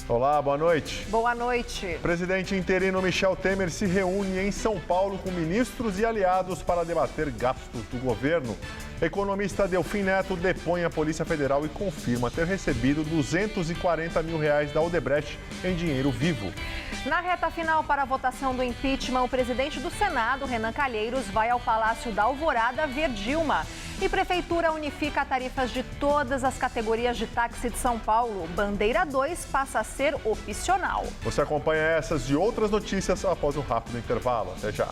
Olá, boa noite. Boa noite. Presidente interino Michel Temer se reúne em São Paulo com ministros e aliados para debater gastos do governo. Economista Delfim Neto depõe a Polícia Federal e confirma ter recebido R$240 mil da Odebrecht em dinheiro vivo. Na reta final para a votação do impeachment, o presidente do Senado, Renan Calheiros, vai ao Palácio da Alvorada ver Dilma. E Prefeitura unifica tarifas de todas as categorias de táxi de São Paulo. Bandeira 2 passa a ser opcional. Você acompanha essas e outras notícias após um rápido intervalo. Até já.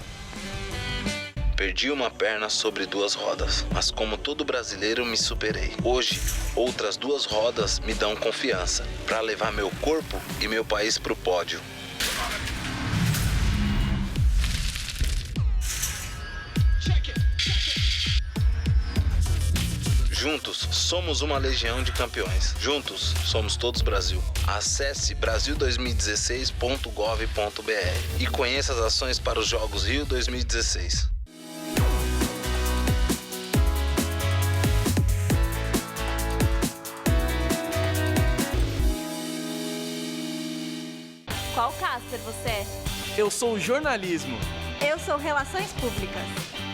Perdi uma perna sobre 2 rodas, mas como todo brasileiro me superei. Hoje, outras 2 rodas me dão confiança para levar meu corpo e meu país pro pódio. Juntos, somos uma legião de campeões. Juntos, somos todos Brasil. Acesse brasil2016.gov.br e conheça as ações para os Jogos Rio 2016. Qual Casper você é? Eu sou jornalismo. Eu sou relações públicas.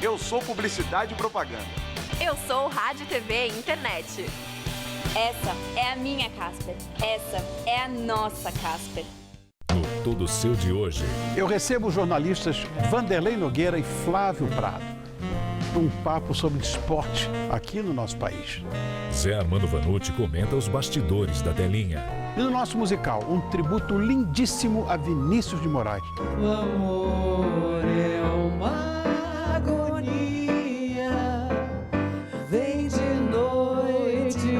Eu sou publicidade e propaganda. Eu sou rádio, TV e internet. Essa é a minha Casper. Essa é a nossa Casper. No Tudo Seu de hoje. Eu recebo os jornalistas Vanderlei Nogueira e Flávio Prado para um papo sobre esporte aqui no nosso país. Zé Armando Vanucci comenta os bastidores da telinha. E no nosso musical, um tributo lindíssimo a Vinícius de Moraes. O amor é uma agonia, vem de noite,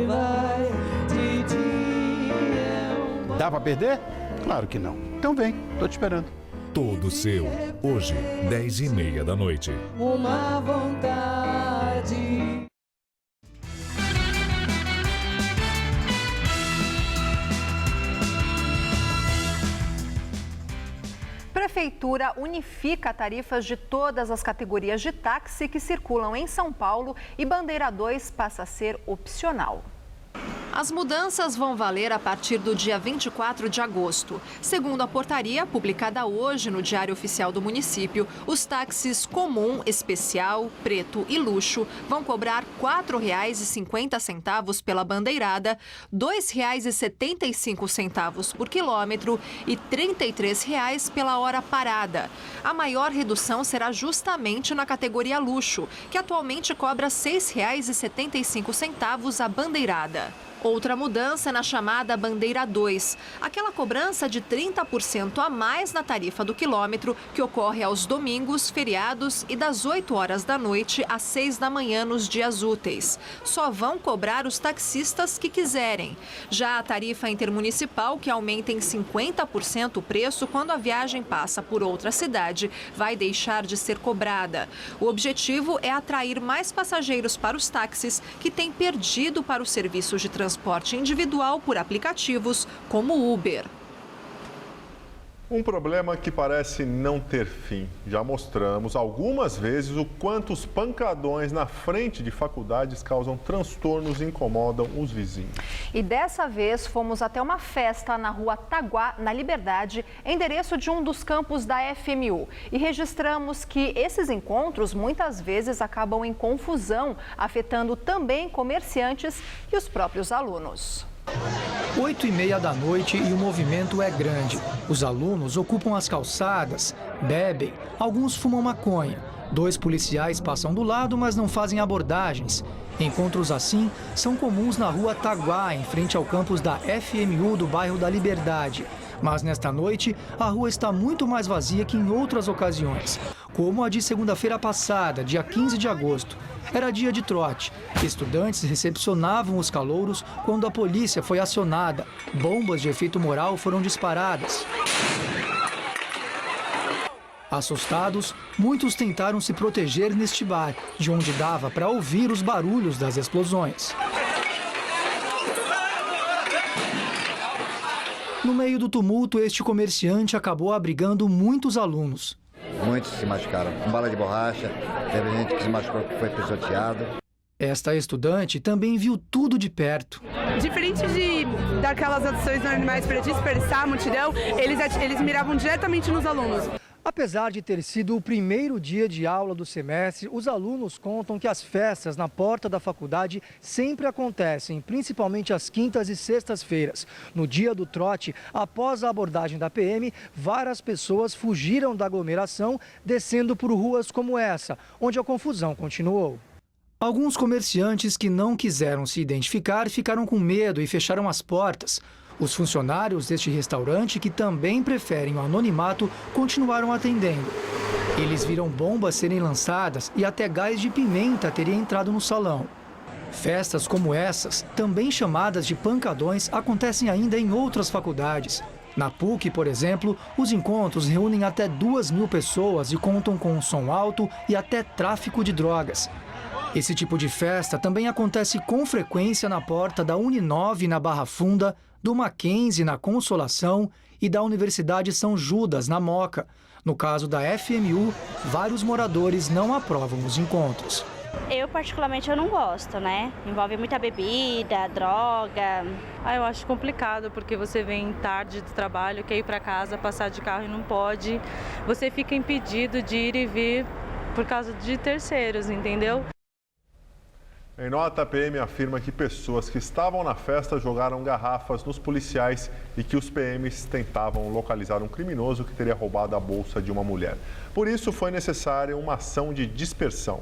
vai de dia. Dá pra perder? Claro que não. Então vem, tô te esperando. Todo Seu, hoje, 10h30 da noite. Uma vontade. Prefeitura unifica tarifas de todas as categorias de táxi que circulam em São Paulo e Bandeira 2 passa a ser opcional. As mudanças vão valer a partir do dia 24 de agosto. Segundo a portaria, publicada hoje no Diário Oficial do Município, os táxis comum, especial, preto e luxo vão cobrar R$ 4,50 pela bandeirada, R$ 2,75 por quilômetro e R$ 33 pela hora parada. A maior redução será justamente na categoria luxo, que atualmente cobra R$ 6,75 a bandeirada. Outra mudança é na chamada Bandeira 2, aquela cobrança de 30% a mais na tarifa do quilômetro que ocorre aos domingos, feriados e das 8 horas da noite às 6 da manhã nos dias úteis. Só vão cobrar os taxistas que quiserem. Já a tarifa intermunicipal, que aumenta em 50% o preço quando a viagem passa por outra cidade, vai deixar de ser cobrada. O objetivo é atrair mais passageiros para os táxis que têm perdido para os serviços de transporte individual por aplicativos como Uber. Um problema que parece não ter fim. Já mostramos algumas vezes o quanto os pancadões na frente de faculdades causam transtornos e incomodam os vizinhos. E dessa vez fomos até uma festa na Rua Taguá, na Liberdade, endereço de um dos campus da FMU. E registramos que esses encontros muitas vezes acabam em confusão, afetando também comerciantes e os próprios alunos. 8h30 da noite e o movimento é grande. Os alunos ocupam as calçadas, bebem, alguns fumam maconha. 2 policiais passam do lado, mas não fazem abordagens. Encontros assim são comuns na Rua Taguá, em frente ao campus da FMU do bairro da Liberdade. Mas nesta noite, a rua está muito mais vazia que em outras ocasiões, como a de segunda-feira passada, dia 15 de agosto. Era dia de trote. Estudantes recepcionavam os calouros quando a polícia foi acionada. Bombas de efeito moral foram disparadas. Assustados, muitos tentaram se proteger neste bar, de onde dava para ouvir os barulhos das explosões. No meio do tumulto, este comerciante acabou abrigando muitos alunos. Muitos se machucaram com bala de borracha, teve gente que se machucou que foi pisoteado. Esta estudante também viu tudo de perto. Diferente de daquelas ações normais para dispersar a multidão, eles miravam diretamente nos alunos. Apesar de ter sido o primeiro dia de aula do semestre, os alunos contam que as festas na porta da faculdade sempre acontecem, principalmente às quintas e sextas-feiras. No dia do trote, após a abordagem da PM, várias pessoas fugiram da aglomeração, descendo por ruas como essa, onde a confusão continuou. Alguns comerciantes que não quiseram se identificar ficaram com medo e fecharam as portas. Os funcionários deste restaurante, que também preferem o anonimato, continuaram atendendo. Eles viram bombas serem lançadas e até gás de pimenta teria entrado no salão. Festas como essas, também chamadas de pancadões, acontecem ainda em outras faculdades. Na PUC, por exemplo, os encontros reúnem até 2.000 pessoas e contam com um som alto e até tráfico de drogas. Esse tipo de festa também acontece com frequência na porta da Uninove, na Barra Funda, do Mackenzie, na Consolação, e da Universidade São Judas, na Moca. No caso da FMU, vários moradores não aprovam os encontros. Eu, particularmente, eu não gosto, né? Envolve muita bebida, droga. Eu acho complicado, porque você vem tarde do trabalho, quer ir para casa, passar de carro e não pode. Você fica impedido de ir e vir por causa de terceiros, entendeu? Em nota, a PM afirma que pessoas que estavam na festa jogaram garrafas nos policiais e que os PMs tentavam localizar um criminoso que teria roubado a bolsa de uma mulher. Por isso, foi necessária uma ação de dispersão.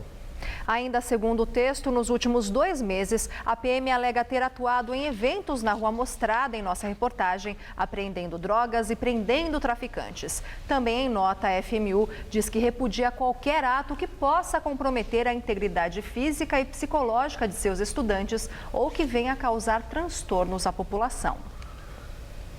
Ainda segundo o texto, nos últimos 2 meses, a PM alega ter atuado em eventos na Rua Mostrada, em nossa reportagem, apreendendo drogas e prendendo traficantes. Também em nota, a FMU diz que repudia qualquer ato que possa comprometer a integridade física e psicológica de seus estudantes ou que venha causar transtornos à população.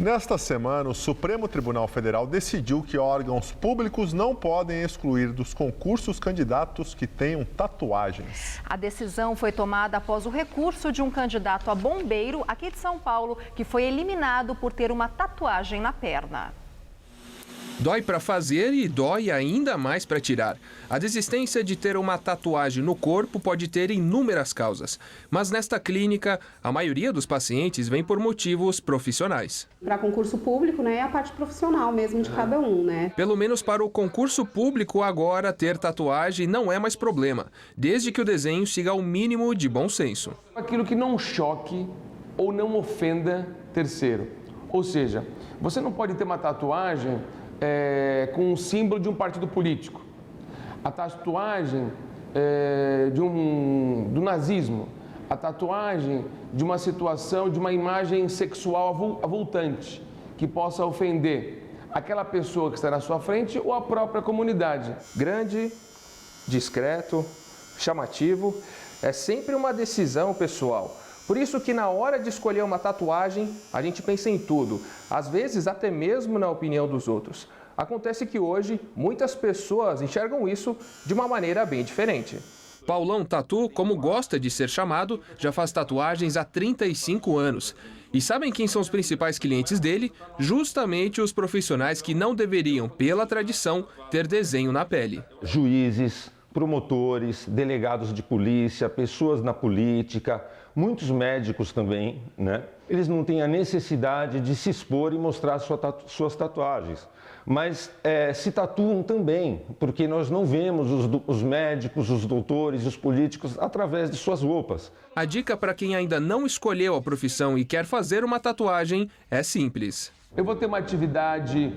Nesta semana, o Supremo Tribunal Federal decidiu que órgãos públicos não podem excluir dos concursos candidatos que tenham tatuagens. A decisão foi tomada após o recurso de um candidato a bombeiro aqui de São Paulo, que foi eliminado por ter uma tatuagem na perna. Dói para fazer e dói ainda mais para tirar. A desistência de ter uma tatuagem no corpo pode ter inúmeras causas, mas nesta clínica, a maioria dos pacientes vem por motivos profissionais. Para concurso público, né, é a parte profissional mesmo de cada um, né? Pelo menos para o concurso público, agora ter tatuagem não é mais problema, desde que o desenho siga ao mínimo de bom senso. Aquilo que não choque ou não ofenda terceiro. Ou seja, você não pode ter uma tatuagem com um símbolo de um partido político. A tatuagem do nazismo. A tatuagem de uma situação, de uma imagem sexual avultante, que possa ofender aquela pessoa que está na sua frente ou a própria comunidade. Grande, discreto, chamativo, é sempre uma decisão pessoal. Por isso que na hora de escolher uma tatuagem, a gente pensa em tudo, às vezes até mesmo na opinião dos outros. Acontece que hoje muitas pessoas enxergam isso de uma maneira bem diferente. Paulão Tatu, como gosta de ser chamado, já faz tatuagens há 35 anos. E sabem quem são os principais clientes dele? Justamente os profissionais que não deveriam, pela tradição, ter desenho na pele. Juízes, promotores, delegados de polícia, pessoas na política, muitos médicos também, né? Eles não têm a necessidade de se expor e mostrar suas tatuagens, mas se tatuam também, porque nós não vemos os médicos, os doutores, os políticos através de suas roupas. A dica para quem ainda não escolheu a profissão e quer fazer uma tatuagem é simples. Eu vou ter uma atividade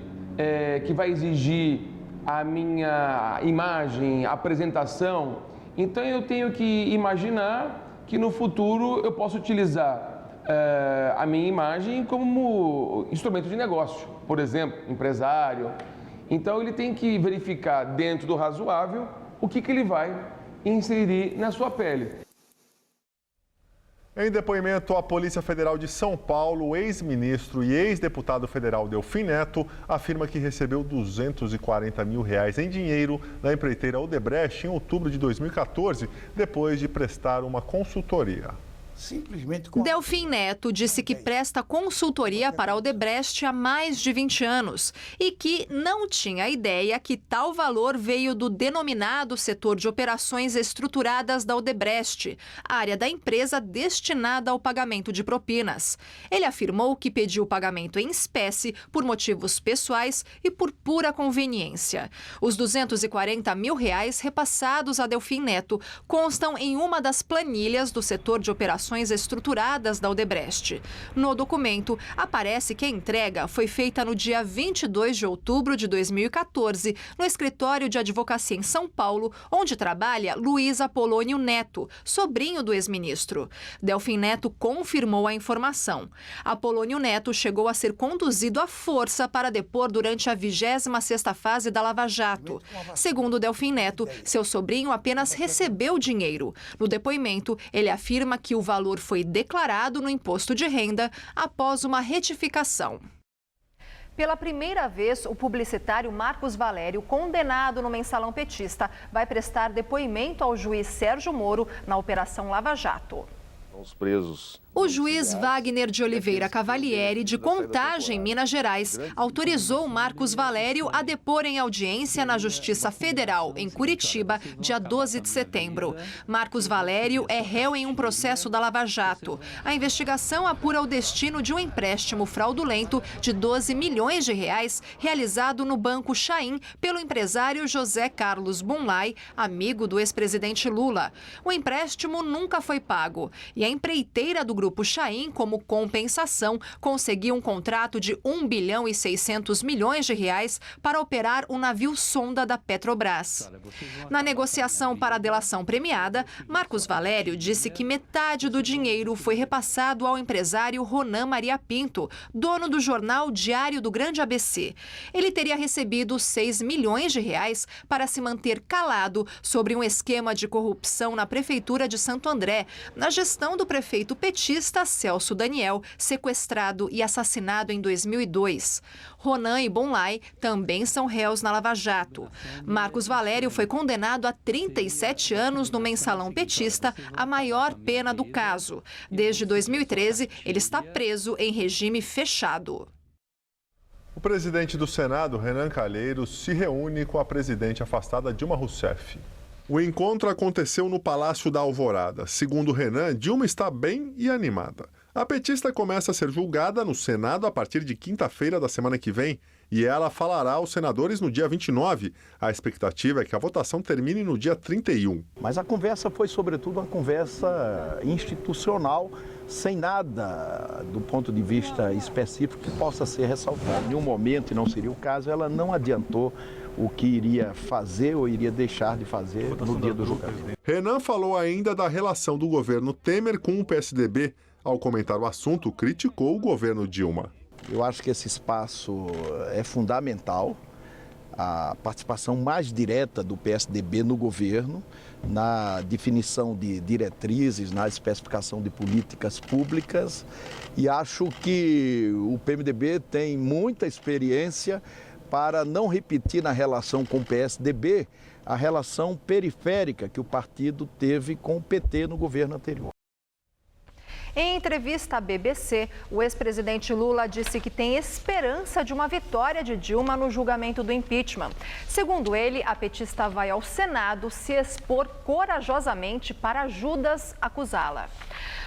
que vai exigir a minha imagem, a apresentação, então eu tenho que imaginar que no futuro eu posso utilizar a minha imagem como instrumento de negócio, por exemplo, empresário. Então ele tem que verificar dentro do razoável o que ele vai inserir na sua pele. Em depoimento à Polícia Federal de São Paulo, o ex-ministro e ex-deputado federal Delfim Neto afirma que recebeu R$240 mil em dinheiro da empreiteira Odebrecht em outubro de 2014, depois de prestar uma consultoria. simplesmente... Delfim Neto disse que presta consultoria para a Odebrecht há mais de 20 anos e que não tinha ideia que tal valor veio do denominado setor de operações estruturadas da Odebrecht, área da empresa destinada ao pagamento de propinas. Ele afirmou que pediu o pagamento em espécie por motivos pessoais e por pura conveniência. Os R$240 mil repassados a Delfim Neto constam em uma das planilhas do setor de operações estruturadas da Odebrecht. No documento, aparece que a entrega foi feita no dia 22 de outubro de 2014, no escritório de advocacia em São Paulo, onde trabalha Luiz Apolônio Neto, sobrinho do ex-ministro. Delfim Neto confirmou a informação. Apolônio Neto chegou a ser conduzido à força para depor durante a 26ª fase da Lava Jato. Segundo Delfim Neto, seu sobrinho apenas recebeu dinheiro. No depoimento, ele afirma que o valor foi declarado no imposto de renda após uma retificação. Pela primeira vez, o publicitário Marcos Valério, condenado no Mensalão petista, vai prestar depoimento ao juiz Sérgio Moro na Operação Lava Jato. Os presos. O juiz Wagner de Oliveira Cavalieri, de Contagem, Minas Gerais, autorizou Marcos Valério a depor em audiência na Justiça Federal, em Curitiba, dia 12 de setembro. Marcos Valério é réu em um processo da Lava Jato. A investigação apura o destino de um empréstimo fraudulento de R$12 milhões realizado no Banco Chain pelo empresário José Carlos Bunlai, amigo do ex-presidente Lula. O empréstimo nunca foi pago e a empreiteira do Grupo Chain, como compensação, conseguiu um contrato de R$1 bilhão e 600 milhões para operar um navio sonda da Petrobras. Na negociação para a delação premiada, Marcos Valério disse que metade do dinheiro foi repassado ao empresário Ronan Maria Pinto, dono do jornal Diário do Grande ABC. Ele teria recebido R$6 milhões para se manter calado sobre um esquema de corrupção na Prefeitura de Santo André, na gestão do prefeito petista Celso Daniel, sequestrado e assassinado em 2002. Ronan e Bunlai também são réus na Lava Jato. Marcos Valério foi condenado a 37 anos no Mensalão petista, a maior pena do caso. Desde 2013, ele está preso em regime fechado. O presidente do Senado, Renan Calheiros, se reúne com a presidente afastada Dilma Rousseff. O encontro aconteceu no Palácio da Alvorada. Segundo Renan, Dilma está bem e animada. A petista começa a ser julgada no Senado a partir de quinta-feira da semana que vem e ela falará aos senadores no dia 29. A expectativa é que a votação termine no dia 31. Mas a conversa foi, sobretudo, uma conversa institucional, sem nada do ponto de vista específico que possa ser ressaltado. Em nenhum momento, e não seria o caso, ela não adiantou o que iria fazer ou iria deixar de fazer no dia do julgamento. Renan falou ainda da relação do governo Temer com o PSDB. Ao comentar o assunto, criticou o governo Dilma. Eu acho que esse espaço é fundamental, a participação mais direta do PSDB no governo, na definição de diretrizes, na especificação de políticas públicas, e acho que o PMDB tem muita experiência para não repetir na relação com o PSDB a relação periférica que o partido teve com o PT no governo anterior. Em entrevista à BBC, o ex-presidente Lula disse que tem esperança de uma vitória de Dilma no julgamento do impeachment. Segundo ele, a petista vai ao Senado se expor corajosamente para Judas acusá-la.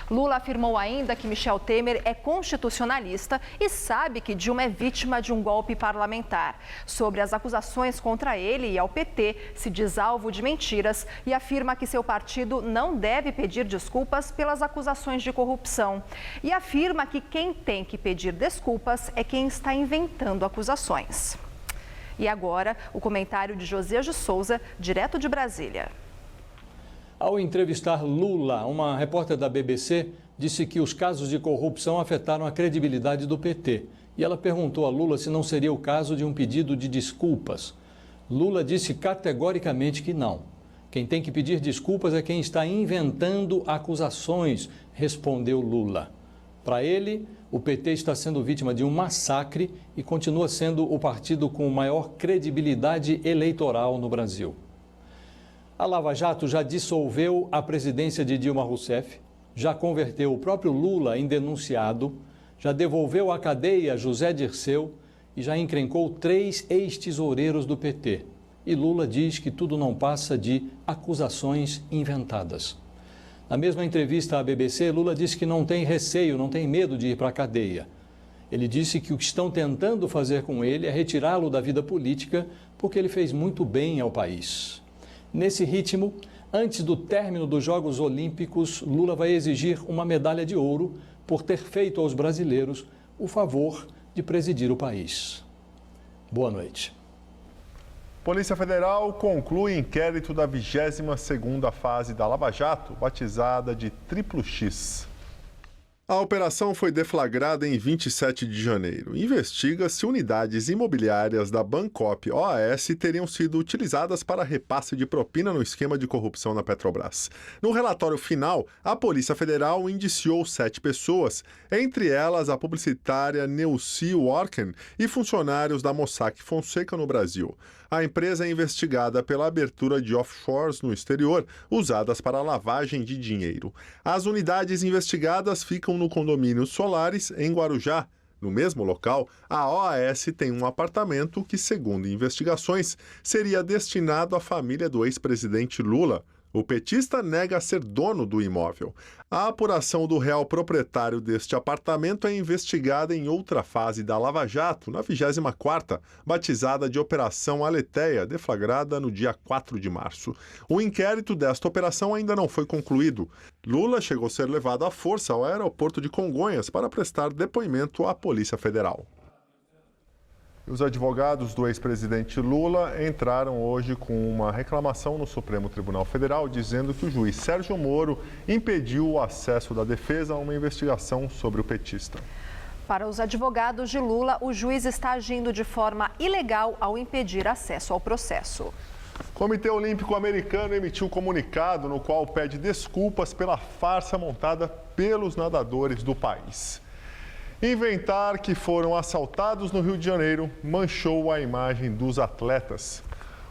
Lula afirmou ainda que Michel Temer é constitucionalista e sabe que Dilma é vítima de um golpe parlamentar. Sobre as acusações contra ele e ao PT, se diz alvo de mentiras e afirma que seu partido não deve pedir desculpas pelas acusações de corrupção. E afirma que quem tem que pedir desculpas é quem está inventando acusações. E agora, o comentário de Josias de Souza, direto de Brasília. Ao entrevistar Lula, uma repórter da BBC disse que os casos de corrupção afetaram a credibilidade do PT. E ela perguntou a Lula se não seria o caso de um pedido de desculpas. Lula disse categoricamente que não. Quem tem que pedir desculpas é quem está inventando acusações, respondeu Lula. Para ele, o PT está sendo vítima de um massacre e continua sendo o partido com maior credibilidade eleitoral no Brasil. A Lava Jato já dissolveu a presidência de Dilma Rousseff, já converteu o próprio Lula em denunciado, já devolveu à cadeia José Dirceu e já encrencou 3 ex-tesoureiros do PT. E Lula diz que tudo não passa de acusações inventadas. Na mesma entrevista à BBC, Lula disse que não tem receio, não tem medo de ir para a cadeia. Ele disse que o que estão tentando fazer com ele é retirá-lo da vida política porque ele fez muito bem ao país. Nesse ritmo, antes do término dos Jogos Olímpicos, Lula vai exigir uma medalha de ouro por ter feito aos brasileiros o favor de presidir o país. Boa noite. Polícia Federal conclui inquérito da 22ª fase da Lava Jato, batizada de Triplo X. A operação foi deflagrada em 27 de janeiro. Investiga-se unidades imobiliárias da Bancop OAS teriam sido utilizadas para repasse de propina no esquema de corrupção na Petrobras. No relatório final, a Polícia Federal indiciou 7 pessoas, entre elas a publicitária Neuci Worken e funcionários da Mossack Fonseca no Brasil. A empresa é investigada pela abertura de offshores no exterior, usadas para lavagem de dinheiro. As unidades investigadas ficam no condomínio Solares, em Guarujá. No mesmo local, a OAS tem um apartamento que, segundo investigações, seria destinado à família do ex-presidente Lula. O petista nega ser dono do imóvel. A apuração do real proprietário deste apartamento é investigada em outra fase da Lava Jato, na 24ª, batizada de Operação Aletheia, deflagrada no dia 4 de março. O inquérito desta operação ainda não foi concluído. Lula chegou a ser levado à força ao aeroporto de Congonhas para prestar depoimento à Polícia Federal. Os advogados do ex-presidente Lula entraram hoje com uma reclamação no Supremo Tribunal Federal, dizendo que o juiz Sérgio Moro impediu o acesso da defesa a uma investigação sobre o petista. Para os advogados de Lula, o juiz está agindo de forma ilegal ao impedir acesso ao processo. O Comitê Olímpico Americano emitiu um comunicado no qual pede desculpas pela farsa montada pelos nadadores do país. Inventar que foram assaltados no Rio de Janeiro manchou a imagem dos atletas.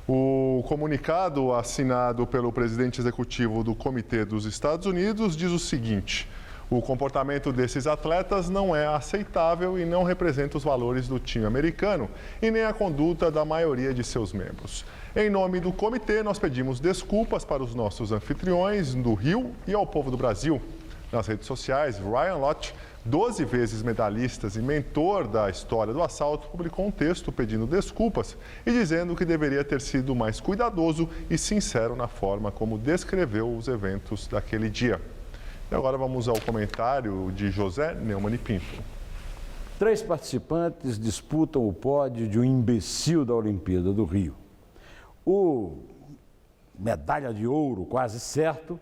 O comunicado assinado pelo presidente executivo do Comitê dos Estados Unidos diz o seguinte: o comportamento desses atletas não é aceitável e não representa os valores do time americano e nem a conduta da maioria de seus membros. Em nome do comitê, nós pedimos desculpas para os nossos anfitriões do Rio e ao povo do Brasil. Nas redes sociais, Ryan Lott, 12 vezes medalhista e mentor da história do assalto, publicou um texto pedindo desculpas e dizendo que deveria ter sido mais cuidadoso e sincero na forma como descreveu os eventos daquele dia. E agora vamos ao comentário de José Neumann e Pinto. 3 participantes disputam o pódio de um imbecil da Olimpíada do Rio. O medalha de ouro, quase certo,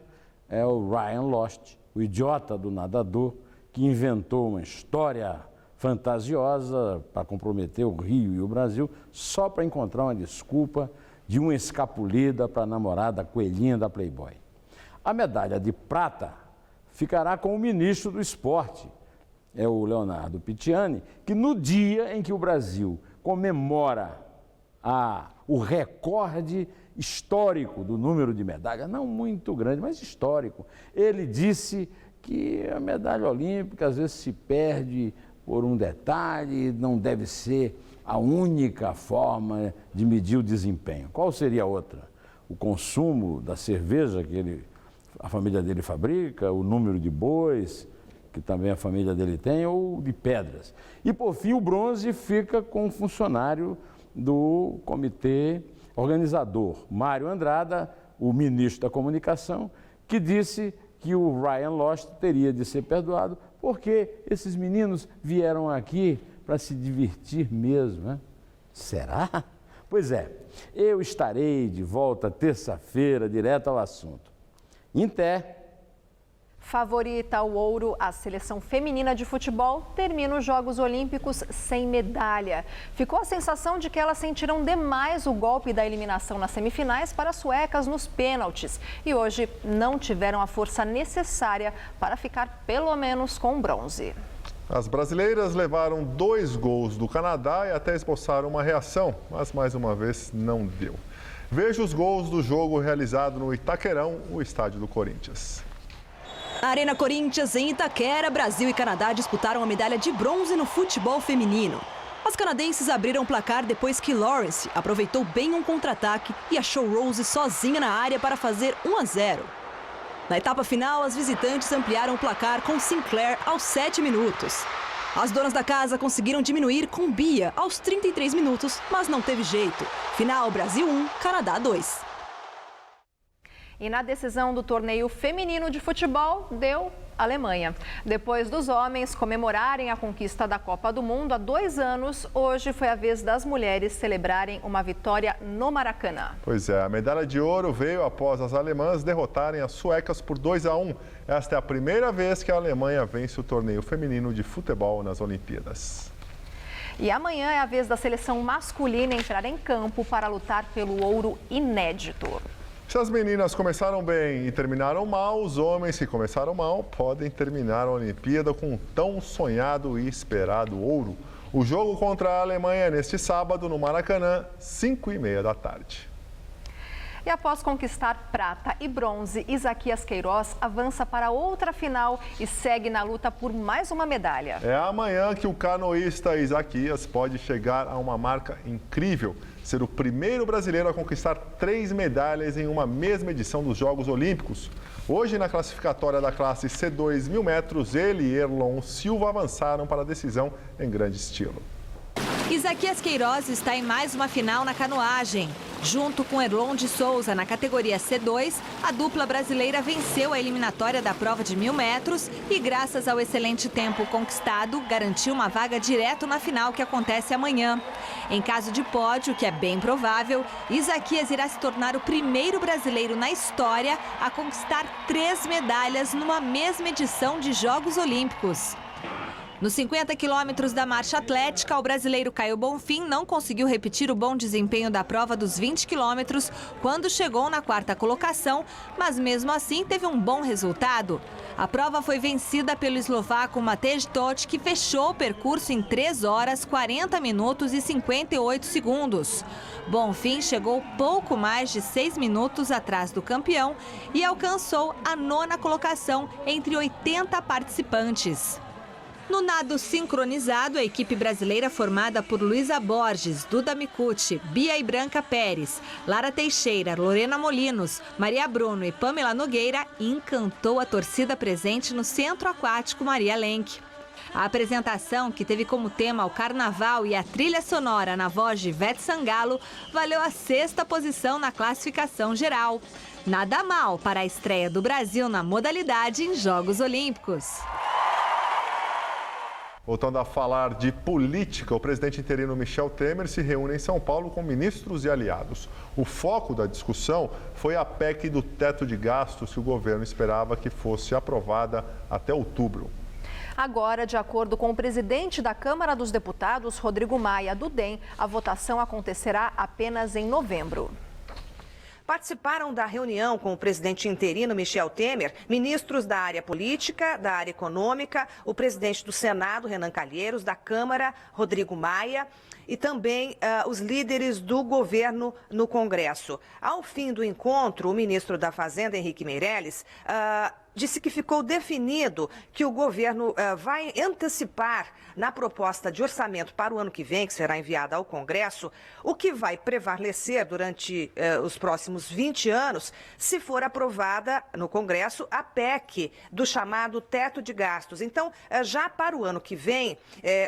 é o Ryan Lochte, o idiota do nadador, que inventou uma história fantasiosa para comprometer o Rio e o Brasil, só para encontrar uma desculpa de uma escapulida para a namorada coelhinha da Playboy. A medalha de prata ficará com o ministro do esporte, é o Leonardo Picciani, que no dia em que o Brasil comemora o recorde histórico do número de medalhas, não muito grande, mas histórico, ele disse que a medalha olímpica às vezes se perde por um detalhe, não deve ser a única forma de medir o desempenho. Qual seria a outra? O consumo da cerveja que a família dele fabrica, o número de bois que também a família dele tem, ou de pedras. E por fim o bronze fica com o funcionário do comitê organizador, Mário Andrada, o ministro da Comunicação, que disse que o Ryan Lochte teria de ser perdoado porque esses meninos vieram aqui para se divertir mesmo, né? Será? Pois é, eu estarei de volta terça-feira, direto ao assunto. Inter. Favorita ao ouro, a seleção feminina de futebol termina os Jogos Olímpicos sem medalha. Ficou a sensação de que elas sentiram demais o golpe da eliminação nas semifinais para as suecas nos pênaltis e hoje não tiveram a força necessária para ficar pelo menos com bronze. As brasileiras levaram 2 gols do Canadá e até esboçaram uma reação, mas mais uma vez não deu. Veja os gols do jogo realizado no Itaquerão, o estádio do Corinthians. Na Arena Corinthians, em Itaquera, Brasil e Canadá disputaram a medalha de bronze no futebol feminino. As canadenses abriram o placar depois que Lawrence aproveitou bem um contra-ataque e achou Rose sozinha na área para fazer 1-0. Na etapa final, as visitantes ampliaram o placar com Sinclair aos 7 minutos. As donas da casa conseguiram diminuir com Bia aos 33 minutos, mas não teve jeito. Final, Brasil 1, Canadá 2. E na decisão do torneio feminino de futebol, deu Alemanha. Depois dos homens comemorarem a conquista da Copa do Mundo há 2 anos, hoje foi a vez das mulheres celebrarem uma vitória no Maracanã. Pois é, a medalha de ouro veio após as alemãs derrotarem as suecas por 2-1. Esta é a primeira vez que a Alemanha vence o torneio feminino de futebol nas Olimpíadas. E amanhã é a vez da seleção masculina entrar em campo para lutar pelo ouro inédito. Se as meninas começaram bem e terminaram mal, os homens que começaram mal podem terminar a Olimpíada com um tão sonhado e esperado ouro. O jogo contra a Alemanha é neste sábado no Maracanã, 5h30 da tarde. E após conquistar prata e bronze, Isaquias Queiroz avança para outra final e segue na luta por mais uma medalha. É amanhã que o canoísta Isaquias pode chegar a uma marca incrível. Ser o primeiro brasileiro a conquistar 3 medalhas em uma mesma edição dos Jogos Olímpicos. Hoje, na classificatória da classe C2 1000 metros, ele e Erlon Silva avançaram para a decisão em grande estilo. Isaquias Queiroz está em mais uma final na canoagem. Junto com Erlon de Souza na categoria C2, a dupla brasileira venceu a eliminatória da prova de 1000 metros e, graças ao excelente tempo conquistado, garantiu uma vaga direto na final que acontece amanhã. Em caso de pódio, que é bem provável, Isaquias irá se tornar o primeiro brasileiro na história a conquistar 3 medalhas numa mesma edição de Jogos Olímpicos. Nos 50 quilômetros da marcha atlética, o brasileiro Caio Bonfim não conseguiu repetir o bom desempenho da prova dos 20 quilômetros quando chegou na 4ª colocação, mas mesmo assim teve um bom resultado. A prova foi vencida pelo eslovaco Matej Todt, que fechou o percurso em 3 horas, 40 minutos e 58 segundos. Bonfim chegou pouco mais de 6 minutos atrás do campeão e alcançou a 9ª colocação entre 80 participantes. No nado sincronizado, a equipe brasileira formada por Luísa Borges, Duda Micucci, Bia e Branca Pérez, Lara Teixeira, Lorena Molinos, Maria Bruno e Pamela Nogueira encantou a torcida presente no Centro Aquático Maria Lenk. A apresentação, que teve como tema o carnaval e a trilha sonora na voz de Ivete Sangalo, valeu a 6ª posição na classificação geral. Nada mal para a estreia do Brasil na modalidade em Jogos Olímpicos. Voltando a falar de política, o presidente interino Michel Temer se reúne em São Paulo com ministros e aliados. O foco da discussão foi a PEC do teto de gastos que o governo esperava que fosse aprovada até outubro. Agora, de acordo com o presidente da Câmara dos Deputados, Rodrigo Maia, do DEM, a votação acontecerá apenas em novembro. Participaram da reunião com o presidente interino Michel Temer, ministros da área política, da área econômica, o presidente do Senado, Renan Calheiros, da Câmara, Rodrigo Maia, e também os líderes do governo no Congresso. Ao fim do encontro, o ministro da Fazenda, Henrique Meirelles, disse que ficou definido que o governo vai antecipar na proposta de orçamento para o ano que vem, que será enviada ao Congresso, o que vai prevalecer durante os próximos 20 anos, se for aprovada no Congresso a PEC do chamado teto de gastos. Então, já para o ano que vem,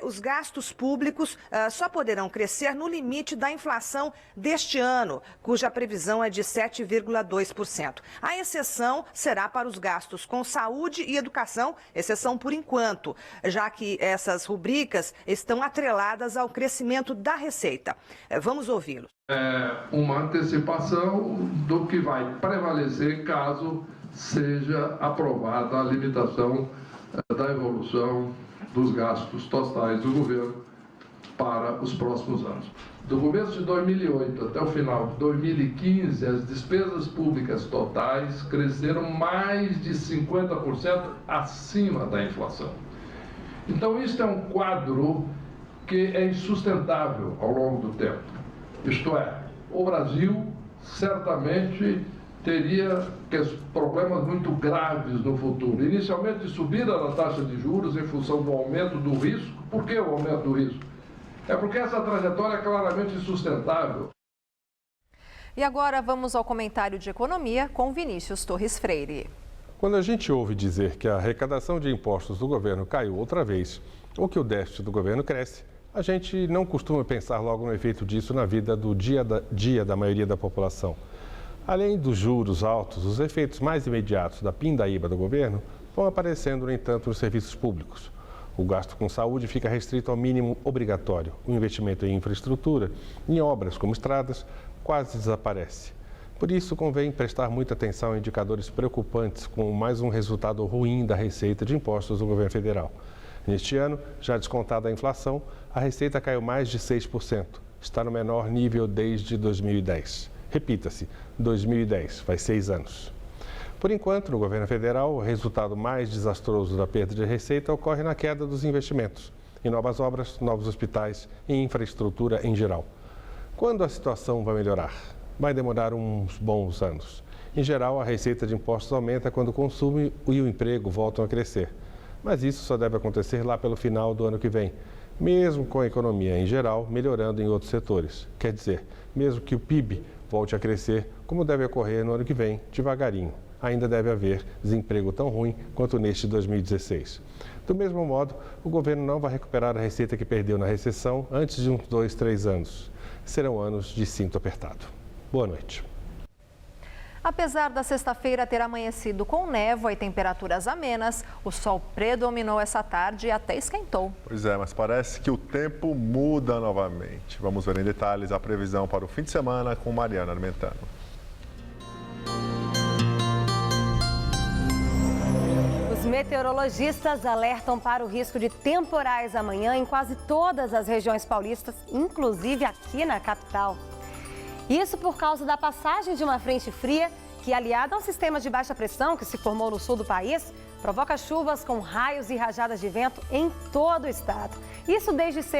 os gastos públicos só poderão crescer no limite da inflação deste ano, cuja previsão é de 7,2%. A exceção será para os gastos com saúde e educação, exceção por enquanto, já que essas rubricas estão atreladas ao crescimento da receita. Vamos ouvi-lo. É uma antecipação do que vai prevalecer caso seja aprovada a limitação da evolução dos gastos totais do governo para os próximos anos. Do começo de 2008 até o final de 2015, as despesas públicas totais cresceram mais de 50% acima da inflação. Então, isso é um quadro que é insustentável ao longo do tempo. Isto é, o Brasil certamente teria problemas muito graves no futuro. Inicialmente, subida na taxa de juros em função do aumento do risco. Por que o aumento do risco? É porque essa trajetória é claramente insustentável. E agora vamos ao comentário de economia com Vinícius Torres Freire. Quando a gente ouve dizer que a arrecadação de impostos do governo caiu outra vez ou que o déficit do governo cresce, a gente não costuma pensar logo no efeito disso na vida do dia a dia da maioria da população. Além dos juros altos, os efeitos mais imediatos da pindaíba do governo vão aparecendo, no entanto, nos serviços públicos. O gasto com saúde fica restrito ao mínimo obrigatório. O investimento em infraestrutura, em obras como estradas, quase desaparece. Por isso, convém prestar muita atenção a indicadores preocupantes, como mais um resultado ruim da receita de impostos do governo federal. Neste ano, já descontada a inflação, a receita caiu mais de 6%. Está no menor nível desde 2010. Repita-se, 2010, faz 6 anos. Por enquanto, no governo federal, o resultado mais desastroso da perda de receita ocorre na queda dos investimentos, em novas obras, novos hospitais e infraestrutura em geral. Quando a situação vai melhorar? Vai demorar uns bons anos. Em geral, a receita de impostos aumenta quando o consumo e o emprego voltam a crescer. Mas isso só deve acontecer lá pelo final do ano que vem, mesmo com a economia em geral melhorando em outros setores. Quer dizer, mesmo que o PIB volte a crescer, como deve ocorrer no ano que vem, devagarinho. Ainda deve haver desemprego tão ruim quanto neste 2016. Do mesmo modo, o governo não vai recuperar a receita que perdeu na recessão antes de uns 2, 3 anos. Serão anos de cinto apertado. Boa noite. Apesar da sexta-feira ter amanhecido com névoa e temperaturas amenas, o sol predominou essa tarde e até esquentou. Pois é, mas parece que o tempo muda novamente. Vamos ver em detalhes a previsão para o fim de semana com Mariana Armentano. Os meteorologistas alertam para o risco de temporais amanhã em quase todas as regiões paulistas, inclusive aqui na capital. Isso por causa da passagem de uma frente fria que, aliada a um sistema de baixa pressão que se formou no sul do país, provoca chuvas com raios e rajadas de vento em todo o estado. Isso desde cedo.